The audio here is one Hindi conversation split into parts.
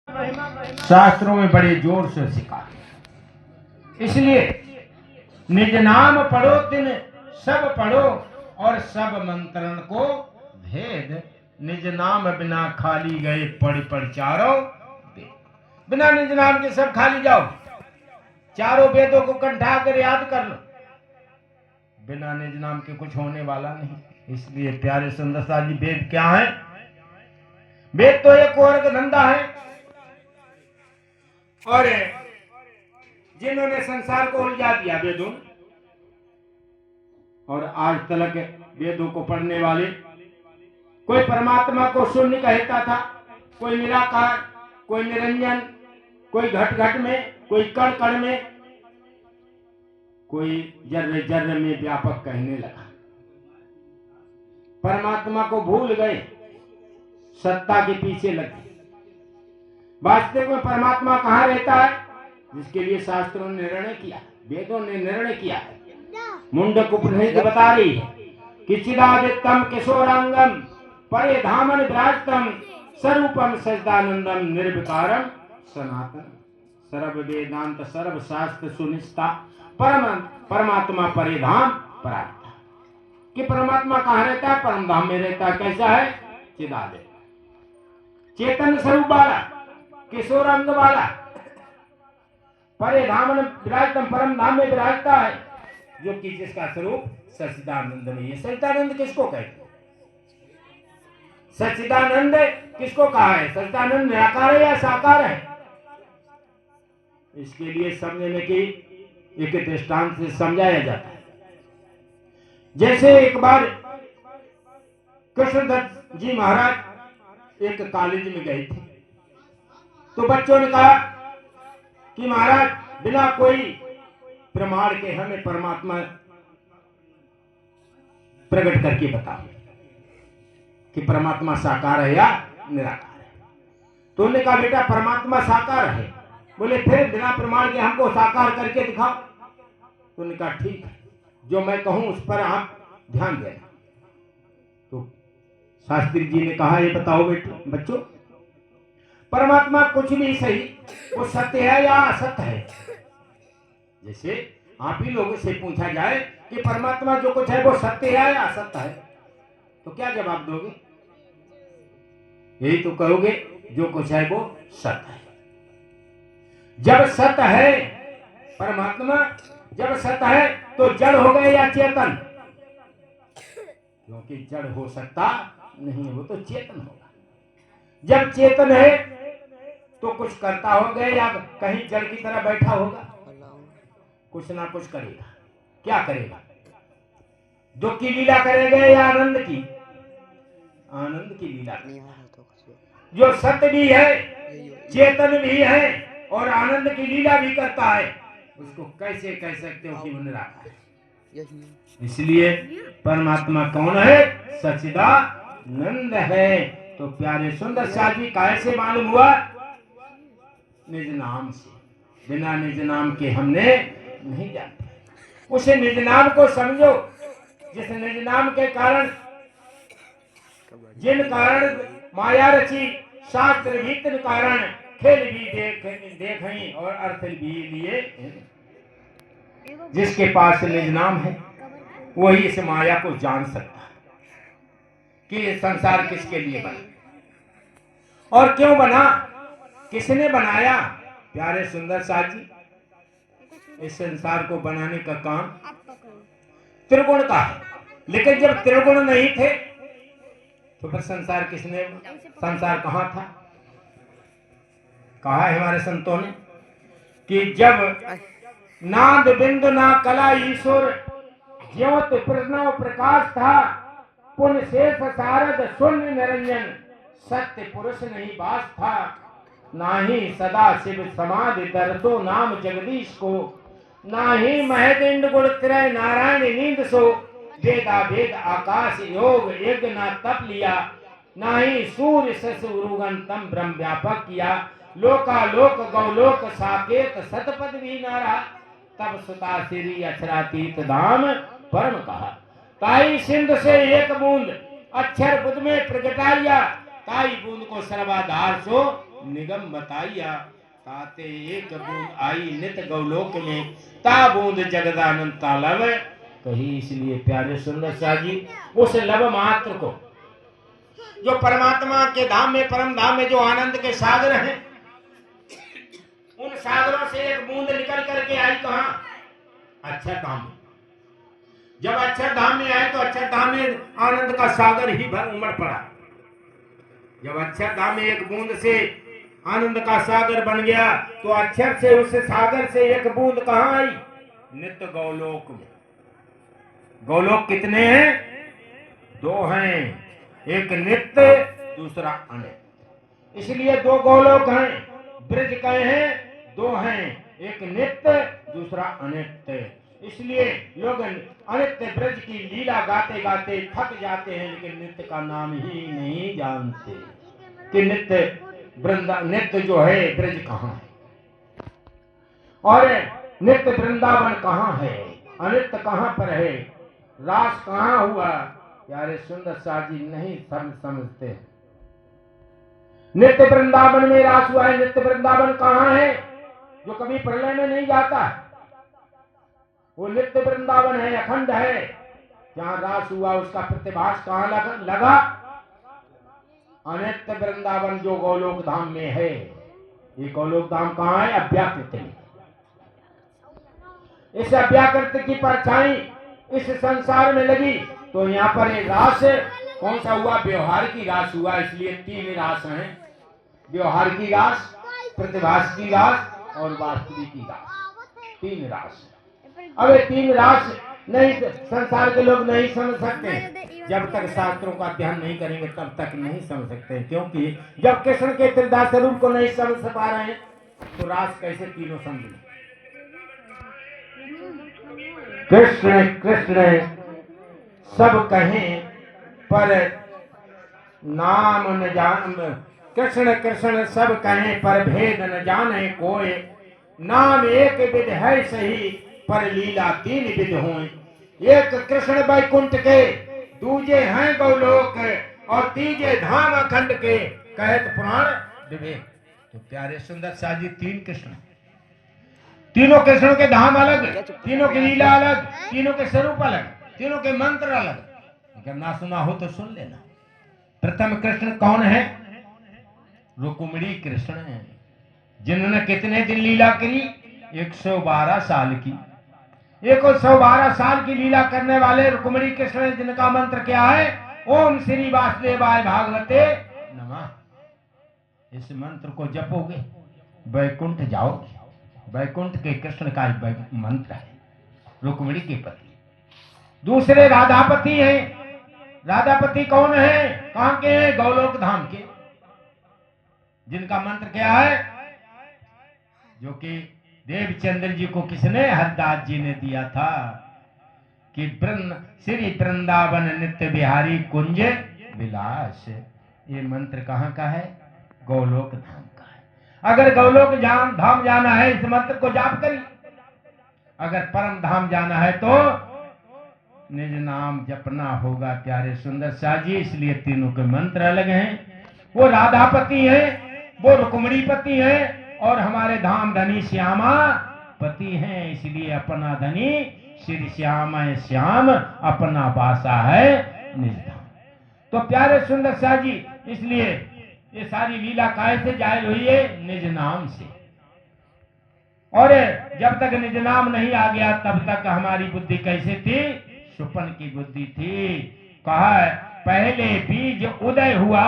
शास्त्रों में बड़े जोर से सिखा, इसलिए निज नाम पढ़ो तिन सब पढ़ो और सब मंत्रण को भेद। निज नाम बिना खाली गए पढ़ पढ़ चारों वेद। बिना निज नाम के सब खाली जाओ, चारों वेदों को कंठा कर याद कर लो, बिना निज नाम के कुछ होने वाला नहीं। इसलिए प्यारे सुंदर साथ जी, वेद क्या है? वेद तो एक और का धंधा है, और जिन्होंने संसार को उलझा दिया वेदों, और आज तक वेदों को पढ़ने वाले, कोई परमात्मा को शून्य कहता था, कोई निराकार, कोई निरंजन, कोई घट घट में, कोई कण कण में, कोई जर्रे जर्रे में व्यापक कहने लगा। परमात्मा को भूल गए, सत्ता के पीछे लगे। वास्तव में परमात्मा कहाँ रहता है? जिसके लिए शास्त्रों ने निर्णय किया, वेदों ने निर्णय किया है। मुंडक उपनिषद बता रही है कि चिदादित्यम किशोरांगम परे धामन विराजतम स्वरूपम सच्चिदानंदम निर्विकारम सनातन सर्व वेदांत सर्व शास्त्र सुनिष्ठा परमात्मा परिधाम परात्मा। कि परमात्मा कहाँ रहता है? परम धाम में रहता है। कैसा है? चिदादित्य, चेतन स्वरूप वाला, किशोर अंग वाला, परे धामन विराजतम परम धाम में विराजता है, जो कि जिसका स्वरूप सच्चिदानंद में है। सच्चिदानंद किसको कहते हैं? सच्चिदानंद किसको कहा है? सच्चिदानंद निराकार है या साकार है? इसके लिए समझने की एक दृष्टांत से समझाया जाता है। जैसे एक बार कृष्णदत्त जी महाराज एक कॉलेज में गए थे, तो बच्चों ने कहा कि महाराज बिना कोई प्रमाण के हमें परमात्मा प्रकट करके बताओ कि परमात्मा साकार है या निराकार है। तो उन्होंने कहा बेटा परमात्मा साकार है। बोले फिर बिना प्रमाण के हमको साकार करके दिखाओ। तो उन्होंने कहा ठीक है, जो मैं कहूं उस पर आप ध्यान देना। तो शास्त्री जी ने कहा ये बताओ बच्चों, परमात्मा कुछ भी सही, वो सत्य है या असत्य है? जैसे आप ही लोगों से पूछा जाए कि परमात्मा जो कुछ है वो सत्य है या असत्य है, तो क्या जवाब दोगे? यही तो कहोगे जो कुछ है वो सत्य है। जब सत्य है परमात्मा, जब सत्य है तो जड़ हो गए या चेतन? क्योंकि जड़ हो सकता नहीं है, वो तो चेतन होगा। जब चेतन है तो कुछ करता हो गए या कहीं जड़ की तरह बैठा होगा? कुछ ना कुछ करेगा। क्या करेगा? दुख की लीला करेगा या आनंद की? आनंद की लीला। जो सत्य भी है, चेतन भी है और आनंद की लीला भी करता है, उसको कैसे कह सकते हो कि वो निराकार है? इसलिए परमात्मा कौन है? सच्चिदानंद है। तो प्यारे सुंदर साथी कैसे मालूम हुआ? निज नाम से। बिना निज नाम के हमने नहीं जानते। उसे निज नाम को समझो, जिस निज नाम के कारण, जिन कारण माया रची, शास्त्र भी तिन कारण, खेल भी देख और अर्थ भी लिए। जिसके पास निज नाम है वही इस माया को जान सकता है कि संसार किसके लिए बना और क्यों बना, किसने बनाया। प्यारे सुंदर साथ जी, इस संसार को बनाने का काम त्रिगुण का है, लेकिन जब त्रिगुण नहीं थे तो फिर संसार किसने, संसार कहां था? कहा है हमारे संतों ने कि जब नाद बिंदु ना कला ईश्वर, ज्योत प्रणव प्रकाश था, पुण्य शेष सारद शून्य निरंजन, सत्य पुरुष नहीं वास था, नाही सदा शिव समाधि दर्दो नाम जगदीश को, नाही महदिंड गुण त्रय नारायण नींद सो, वेदा वेद आकाश योग यज्ञ ना तप लिया, नाही सूर्य ससुरुगन तम ब्रह्म व्यापक किया, लोका लोक गौलोक साकेत सतपद भी नारा, तब सुता श्री अक्षरातीत धाम परम कहा, ताई सिंध से एक बूंद अक्षर बुद्ध में प्रगटाया, ताई बूंद को सर्वाधार सो निगम बताइया, ताते एक बूंद आई नित गौलोक में, ता बूंद जगदानंद तालब कही। इसलिए प्यारे सुंदर शाह जी उस लव मात्र को, जो परमात्मा के धाम में, परम धाम में जो आनंद के सागर हैं, उन सागरों से एक बूंद निकल करके आई कहां? अक्षरधाम में। जब अक्षरधाम में आए तो अक्षरधाम में आनंद का सागर ही भर उमड़ पड़ा। जब अक्षरधाम में एक बूंद से आनंद का सागर बन गया तो अक्षर से, उस सागर से एक बूंद कहां आई? नित्य गौलोक में। गौलोक कितने हैं? दो हैं, एक नित्य दूसरा अनित्य। इसलिए दो गौलोक हैं, ब्रज कहे हैं दो हैं, एक नित्य दूसरा अनित्य। इसलिए लोग अनित्य ब्रज की लीला गाते गाते थक जाते हैं, लेकिन नित्य का नाम ही नहीं जानते कि नित्य जो है ब्रज कहाँ है और नित्य वृंदावन कहाँ है, अनित्य कहाँ पर है, रास कहाँ हुआ। प्यारे सुंदर शाह जी नहीं समझते। नित्य वृंदावन में रास हुआ है। नित्य वृंदावन कहाँ है? जो कभी प्रलय में नहीं जाता, वो नित्य वृंदावन है, अखंड है। जहां रास हुआ उसका प्रतिभास कहाँ लगा? अनित्य वृंदावन जो गोलोक धाम में है। ये गोलोक धाम कहाँ है? अव्याकृत में। इस अव्याकृत की परछाई इस संसार में लगी तो यहाँ पर ये रास कौन सा हुआ? व्यवहार की रास हुआ। इसलिए तीन रास हैं, व्यवहार की रास, प्रतिभास की रास और वास्तविक की रास। तीन रास। अब ये तीन रास नहीं, संसार के लोग नहीं समझ सकते। जब तक शास्त्रों का अध्ययन नहीं करेंगे तब तक नहीं समझ सकते, क्योंकि जब कृष्ण के त्रिदास स्वरूप को नहीं समझ पा रहे हैं तो रास कैसे तीनों समझें? कृष्ण कृष्ण सब कहें पर नाम न जान, कृष्ण कृष्ण सब कहें पर भेद न जाने कोई। नाम एक विध है सही पर लीला तीन विध हों। एक कृष्ण बैकुंठ के, दूजे हैं गौलोक और तीजे धाम अखंड के, कहत पुराण विवेक। तो प्यारे सुंदर शाह जी तीन कृष्ण, तीनों कृष्णों के धाम अलग, तीनों की लीला अलग, तीनों के स्वरूप अलग, तीनों के मंत्र अलग। अगर ना सुना हो तो सुन लेना। प्रथम कृष्ण कौन है? रुक्मिणी कृष्ण है, जिन्होंने कितने दिन लीला करी? 112 साल की। 112 साल की लीला करने वाले रुक्मिणी कृष्ण, जिनका मंत्र क्या है? ओम श्री वासुदेवाय भागवते नमः। इस मंत्र को जपोगे वैकुंठ जाओगे। वैकुंठ के कृष्ण का मंत्र है, रुक्मिणी के पति। दूसरे राधापति हैं। राधापति कौन है? कहां के हैं? गौलोक धाम के, जिनका मंत्र क्या है? जो कि देवचंद्र जी को किसने? हरदास जी ने दिया था कि श्री वृंदावन नित्य बिहारी कुंज विलास। ये मंत्र कहां का है? गौलोक धाम का है। अगर गौलोक धाम जाना है इस मंत्र को जाप करिए। अगर परम धाम जाना है तो निज नाम जपना होगा। प्यारे सुंदर शाह जी इसलिए तीनों के मंत्र अलग हैं। वो राधापति है, वो रुक्मिणी पति है और हमारे धाम धनी श्यामा पति हैं। इसलिए अपना धनी श्री श्यामा श्याम, अपना बासा है निज धाम। तो प्यारे सुंदर शाह जी इसलिए ये सारी लीला काय से जाहिर हुई है? निज नाम से। और जब तक निज नाम नहीं आ गया तब तक हमारी बुद्धि कैसे थी? सुपन की बुद्धि थी। कहा पहले बीज उदय हुआ,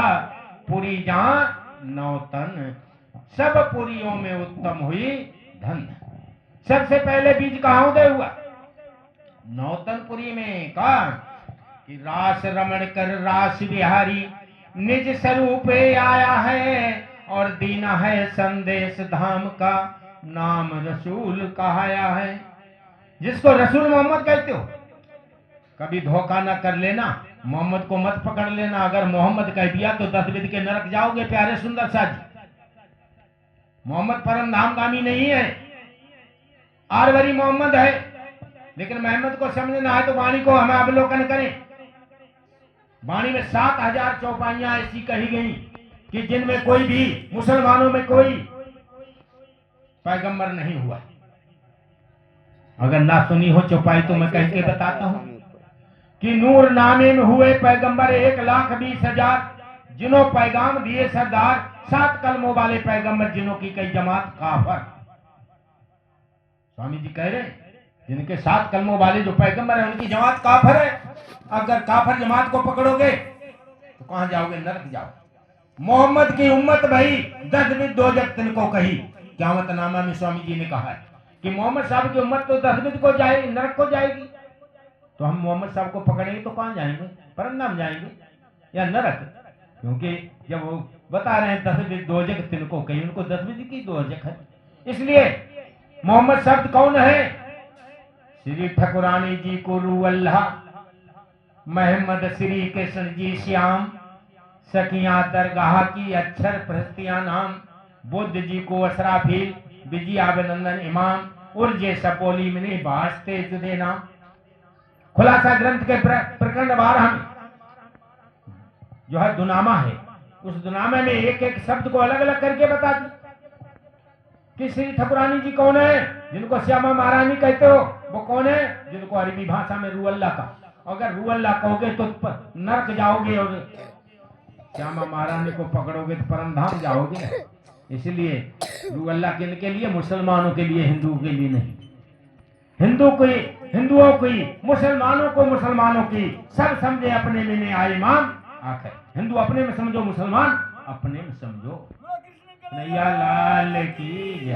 पुरी जहां नौतन, सब पुरियों में उत्तम हुई धन। सबसे पहले बीज कहां उदय हुआ? नौतनपुरी में। कहा कि रास रमण कर रास बिहारी, निज स्वरूप आया है और दीना है संदेश धाम का, नाम रसूल कहाया है। जिसको रसूल मोहम्मद कहते हो, कभी धोखा न कर लेना, मोहम्मद को मत पकड़ लेना। अगर मोहम्मद कह दिया तो 10 विध के नरक जाओगे। प्यारे सुंदर शाह जी, मोहम्मद परम धामगामी नहीं है, आरवरी मोहम्मद है। लेकिन मोहम्मद को समझना है तो वाणी को हमें अवलोकन करें। वाणी में 7000 चौपाइयां ऐसी कही गई कि जिनमें कोई भी मुसलमानों में कोई पैगंबर नहीं हुआ। अगर ना सुनी हो चौपाई तो मैं कह के बताता हूं कि नूर नामे में हुए पैगंबर 1,20,000 जिन्हों पैगाम दिए सरदार, 7 कलमों वाले पैगंबर जिन्हों की कई जमात काफर। स्वामी जी कह रहे हैं जिनके 7 कलमों वाले जो पैगंबर है उनकी जमात काफर है। अगर काफर जमात को पकड़ोगे तो कहां जाओगे? नरक जाओ। मोहम्मद की उम्मत भाई 10 बिद दोजख तिनको कही। क़यामत नामा में स्वामी जी ने कहा है कि मोहम्मद साहब की उम्मत तो 10 बिद को जाएगी, नरक को जाएगी। तो हम मोहम्मद साहब को पकड़ेंगे तो कहां जाएंगे? परंदाम जाएंगे या नरक? क्योंकि जब वो बता रहे हैं 10 बिद दोजख तिनको कही, उनको 10 बिद की दोजख है। इसलिए मोहम्मद शब्द कौन है? श्री ठकुरानी जी को रू अल्लाह, मोहम्मद श्री कृष्ण जी श्याम, सखियां दरगाह की अक्षर प्रहस्तियां नाम, बुद्ध जी को असराफील, विजयाभिनंदन इमाम, उर्जे सपोली मिनी भाषते जुदे नाम। खुलासा ग्रंथ के प्रकरण 12 में जो है दुनामा है, उस दुनामे में एक एक शब्द को अलग अलग करके बता दी कि श्री ठकुरानी जी कौन है, जिनको श्यामा महारानी कहते हो वो कौन है, जिनको अरबी भाषा में रू अल्लाह का। अगर रू अल्लाह कहोगे तो नरक जाओगे और श्यामा महारानी को पकड़ोगे तो परमधाम जाओगे। इसलिए रू अल्लाह किनके लिए? मुसलमानों के लिए, हिंदुओं के लिए नहीं। हिंदुओं की, मुसलमानों को मुसलमानों की, सब समझे अपने में ने आए इमाम आखिर। हिंदू अपने में समझो, मुसलमान अपने में समझो। नैया लाल की जय।